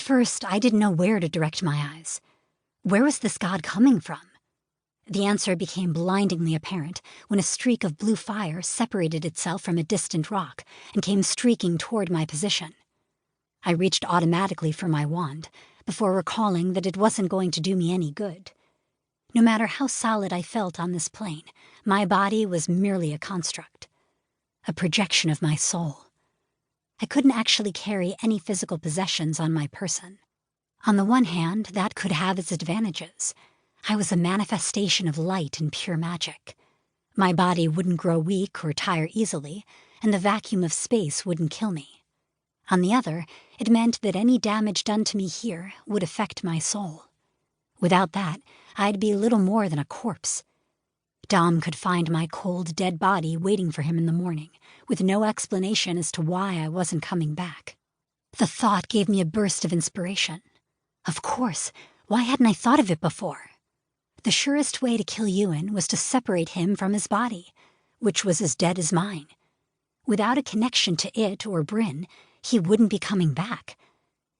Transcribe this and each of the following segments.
first, I didn't know where to direct my eyes. Where was this god coming from? The answer became blindingly apparent when a streak of blue fire separated itself from a distant rock and came streaking toward my position. I reached automatically for my wand, before recalling that it wasn't going to do me any good. No matter how solid I felt on this plane, my body was merely a construct, a projection of my soul. I couldn't actually carry any physical possessions on my person. On the one hand, that could have its advantages. I was a manifestation of light and pure magic. My body wouldn't grow weak or tire easily, and the vacuum of space wouldn't kill me. On the other, it meant that any damage done to me here would affect my soul. Without that, I'd be little more than a corpse. Dom could find my cold, dead body waiting for him in the morning, with no explanation as to why I wasn't coming back. The thought gave me a burst of inspiration. Of course, why hadn't I thought of it before? The surest way to kill Ewan was to separate him from his body, which was as dead as mine. Without a connection to it or Bryn, he wouldn't be coming back.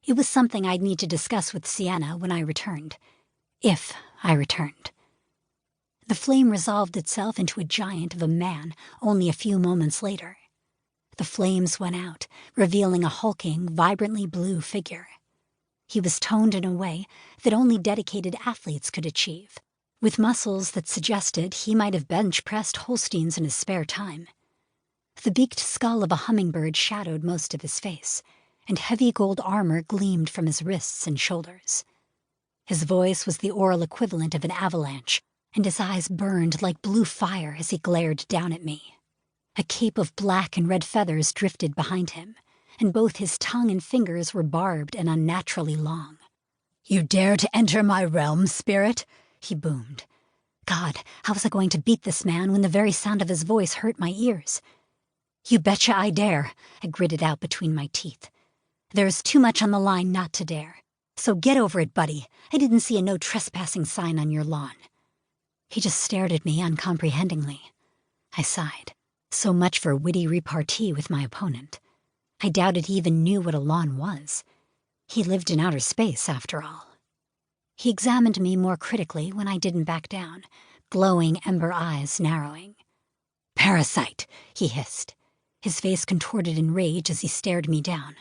It was something I'd need to discuss with Sienna when I returned. If I returned. The flame resolved itself into a giant of a man only a few moments later. The flames went out, revealing a hulking, vibrantly blue figure. He was toned in a way that only dedicated athletes could achieve, with muscles that suggested he might have bench-pressed Holsteins in his spare time. The beaked skull of a hummingbird shadowed most of his face, and heavy gold armor gleamed from his wrists and shoulders. His voice was the oral equivalent of an avalanche, and his eyes burned like blue fire as he glared down at me. A cape of black and red feathers drifted behind him, and both his tongue and fingers were barbed and unnaturally long. "You dare to enter my realm, spirit?" he boomed. God, how was I going to beat this man when the very sound of his voice hurt my ears? "You betcha I dare," I gritted out between my teeth. "There is too much on the line not to dare. So get over it, buddy. I didn't see a no trespassing sign on your lawn." He just stared at me uncomprehendingly. I sighed. So much for witty repartee with my opponent. I doubted he even knew what a lawn was. He lived in outer space, after all. He examined me more critically when I didn't back down, glowing ember eyes narrowing. "Parasite," he hissed. His face contorted in rage as he stared me down.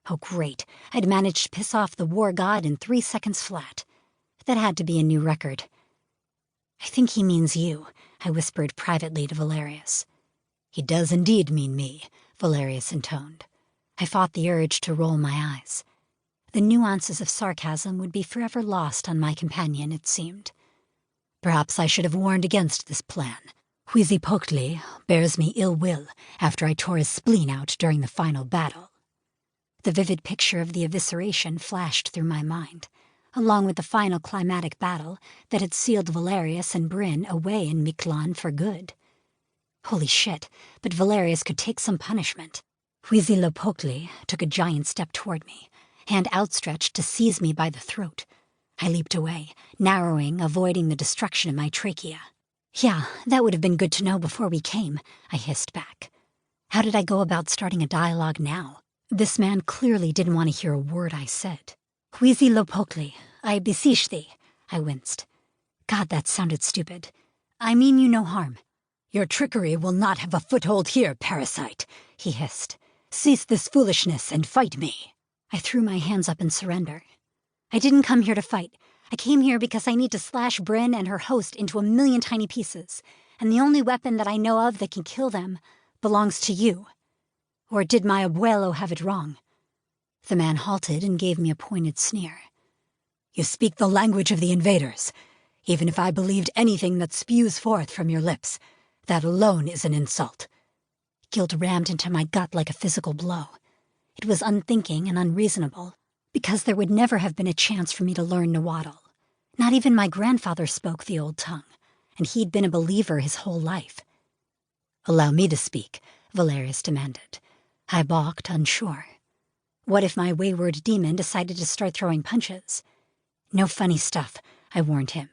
Oh, great. I'd managed to piss off the war god in 3 seconds flat. That had to be a new record. "I think he means you," I whispered privately to Valerius. "He does indeed mean me," Valerius intoned. I fought the urge to roll my eyes. The nuances of sarcasm would be forever lost on my companion, it seemed. "Perhaps I should have warned against this plan. Huitzilopochtli bears me ill will after I tore his spleen out during the final battle." The vivid picture of the evisceration flashed through my mind, along with the final climatic battle that had sealed Valerius and Bryn away in Mictlan for good. Holy shit, but Valerius could take some punishment. Huitzilopochtli took a giant step toward me, hand outstretched to seize me by the throat. I leaped away, narrowing, avoiding the destruction of my trachea. "Yeah, that would have been good to know before we came," I hissed back. How did I go about starting a dialogue now? This man clearly didn't want to hear a word I said. "Huitzilopochtli, I beseech thee," I winced. God, that sounded stupid. "I mean you no harm." "Your trickery will not have a foothold here, parasite," he hissed. "Cease this foolishness and fight me." I threw my hands up in surrender. "I didn't come here to fight. I came here because I need to slash Bryn and her host into a million tiny pieces, and the only weapon that I know of that can kill them belongs to you. Or did my abuelo have it wrong?" The man halted and gave me a pointed sneer. "You speak the language of the invaders. Even if I believed anything that spews forth from your lips, that alone is an insult." Guilt rammed into my gut like a physical blow. It was unthinking and unreasonable, because there would never have been a chance for me to learn Nahuatl. Not even my grandfather spoke the old tongue, and he'd been a believer his whole life. "Allow me to speak," Valerius demanded. I balked, unsure. What if my wayward demon decided to start throwing punches? "No funny stuff," I warned him.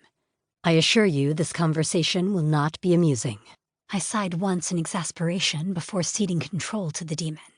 "I assure you this conversation will not be amusing." I sighed once in exasperation before ceding control to the demon.